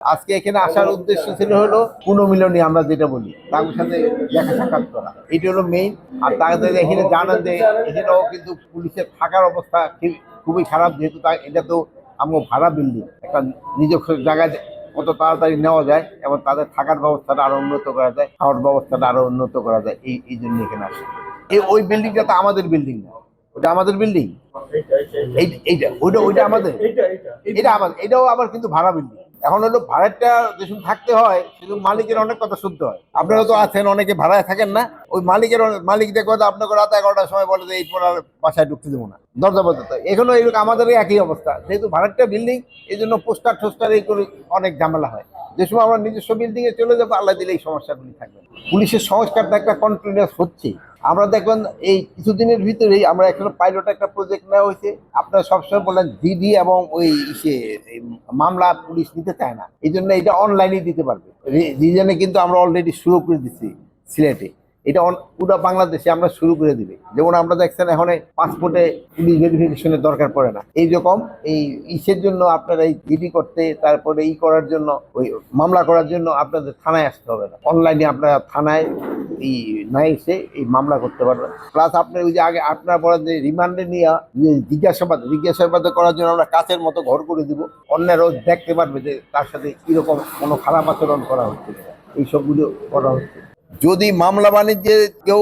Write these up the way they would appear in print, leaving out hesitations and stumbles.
আজকে এখানে আসার উদ্দেশ্য ছিল হলো পুনর্মিলনী, আমরা যেটা বলি তার সাথে দেখা সাক্ষাৎ করা, এটা হলো মেইন। আর তাদের এখানে জানান যে এখানেও কিন্তু পুলিশের থাকার অবস্থা খুবই খারাপ, যেহেতু এটা তো আমার ভাড়া বিল্ডিং, একটা নিজস্ব জায়গায় কত তাড়াতাড়ি নেওয়া যায় এবং তাদের থাকার ব্যবস্থাটা আরো উন্নত করা যায়, খাওয়ার ব্যবস্থাটা আরো উন্নত করা যায়, এই জন্য এখানে আসে। ওই বিল্ডিংটা তো আমাদের বিল্ডিং না, ওটা আমাদের বিল্ডিং, এইটা ওইটা আমাদের, এটা আমাদের, এটাও আবার কিন্তু ভাড়া বিল্ডিং। এখন হলো ভাড়াটা যেসব থাকতে হয় সেসব মালিকের অনেক কথা শুনতে হয়। আপনারা তো আছেন, অনেকে ভাড়ায় থাকেন না, ওই মালিক দেখো আপনাকে রাত 11টার সময় বলে যে এই পর বাসায় ঢুকতে দেবো না, দরজা বদলতে। এখনো এরকম আমাদের একই অবস্থা, যেহেতু ভাড়াটা বিল্ডিং এই জন্য পোস্টার এই করে অনেক ঝামেলা হয়। যে সময় আমরা নিজস্ব বিল্ডিং এ চলে যাবো, আল্লাহ দিলে এই সমস্যাগুলি থাকবে। পুলিশের সংস্কারটা একটা কন্টিনিউয়াস হচ্ছে। আমরা দেখবেন এই কিছুদিনের ভিতরেই আমরা একটা পাইলট একটা প্রজেক্ট নেওয়া হয়েছে। আপনারা সবসময় বলেন জিডি এবং ওই মামলা পুলিশ নিতে চায় না, এই জন্য এটা অনলাইনে দিতে পারবে। রিজনে কিন্তু আমরা অলরেডি শুরু করে দিচ্ছি সিলেটে, এটা পুরো বাংলাদেশে আমরা শুরু করে দিবে। যেমন আমরা দেখছেন এখন পাসপোর্টে পুলিশ ভেরিফিকেশনের দরকার পড়ে না, এইরকম এই ইসের জন্য আপনারা এই জিডি করতে, তারপরে করার জন্য, ওই মামলা করার জন্য আপনাদের থানায় আসতে হবে না, অনলাইনে আপনারা থানায় না এসে এই মামলা করতে পারবেন। প্লাস আপনার ওই যে আগে আপনারা বলেন যে রিমান্ডে নিয়ে জিজ্ঞাসাবাদ করার জন্য আমরা কাচের মতো ঘর করে দিব, অন্যরাও দেখতে পারবে যে তার সাথে কিরকম কোনো খারাপ আচরণ করা হচ্ছে, এইসবগুলো করা হচ্ছে। যদি মামলা বাণিজ্যে কেউ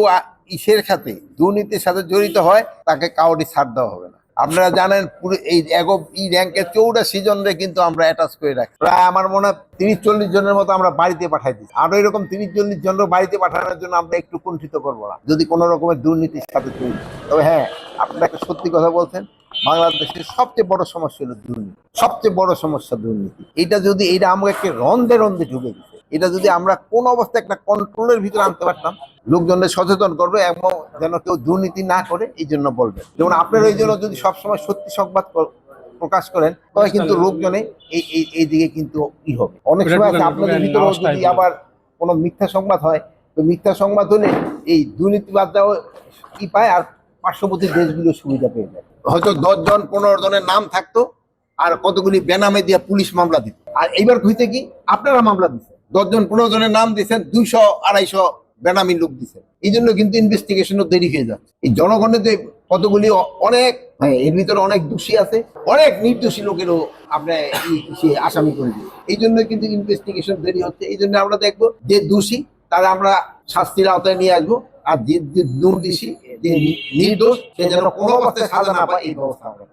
ইসের সাথে দুর্নীতির সাথে জড়িত হয়, তাকে কাউরি ছাড় দেওয়া হবে না। আপনারা জানেন পুরো এই র্যাঙ্কের 84 জনরে কিন্তু আমরা অ্যাটাচ করে রাখি। প্রায় আমার মনে হয় 30-40 জনের মতো আমরা বাড়িতে পাঠাই দিচ্ছি। আরো এরকম 30-40 জন বাড়িতে পাঠানোর জন্য আমরা একটু কুণ্ঠিত করবো না, যদি কোনো রকমের দুর্নীতির সাথে জড়িত। তবে হ্যাঁ, আপনারা একটা সত্যি কথা বলছেন, বাংলাদেশের সবচেয়ে বড় সমস্যা হলো দুর্নীতি, সবচেয়ে বড় সমস্যা দুর্নীতি। এটা আমাকে রন্ধে ঢুকে দিচ্ছে। এটা যদি আমরা কোন অবস্থায় একটা কন্ট্রোলের ভিতরে আনতে পারতাম, লোকজনদের সচেতন করবে এবং যেন কেউ দুর্নীতি না করে, এই জন্য বলবে। যেমন আপনার ওই জন্য যদি সবসময় সত্যি সংবাদ প্রকাশ করেন, তবে কিন্তু লোকজনে এই দিকে কিন্তু হবে। অনেক সময় আছে আপনাদের ভিতরে যদি আবার কোনো মিথ্যা সংবাদ হয়, তো মিথ্যা সংবাদ হলে এই দুর্নীতিবাদটাও পায়, আর পার্শ্ববর্তী দেশগুলো সুবিধা পেয়ে যায়। হয়তো 10 জন 15 জনের নাম থাকতো, আর কতগুলি বেনামে দিয়ে পুলিশ মামলা দিত। আর এইবার হইতে কি আপনারা মামলা দিচ্ছেন, 10 জন 15 জনের নাম দিচ্ছেন, 200-250 বেনামি লোক দিচ্ছেন, এই জন্য কিন্তু ইনভেস্টিগেশনও দেরি হয়ে যাচ্ছে। এই জনগণের যে কতগুলি অনেক, এর ভিতরে অনেক দোষী আছে, অনেক নির্দোষী লোকেরও আপনার আসামি করে দিচ্ছে, এই জন্য কিন্তু ইনভেস্টিগেশন দেরি হচ্ছে। এই জন্য আমরা দেখবো যে দোষী তারা আমরা শাস্তির আওতায় নিয়ে আসবো, আর যে দুর্দোষী, যে নির্দোষ, সে যেন কোনো অবস্থায় সাজা না পায়, এই ব্যবস্থা আমরা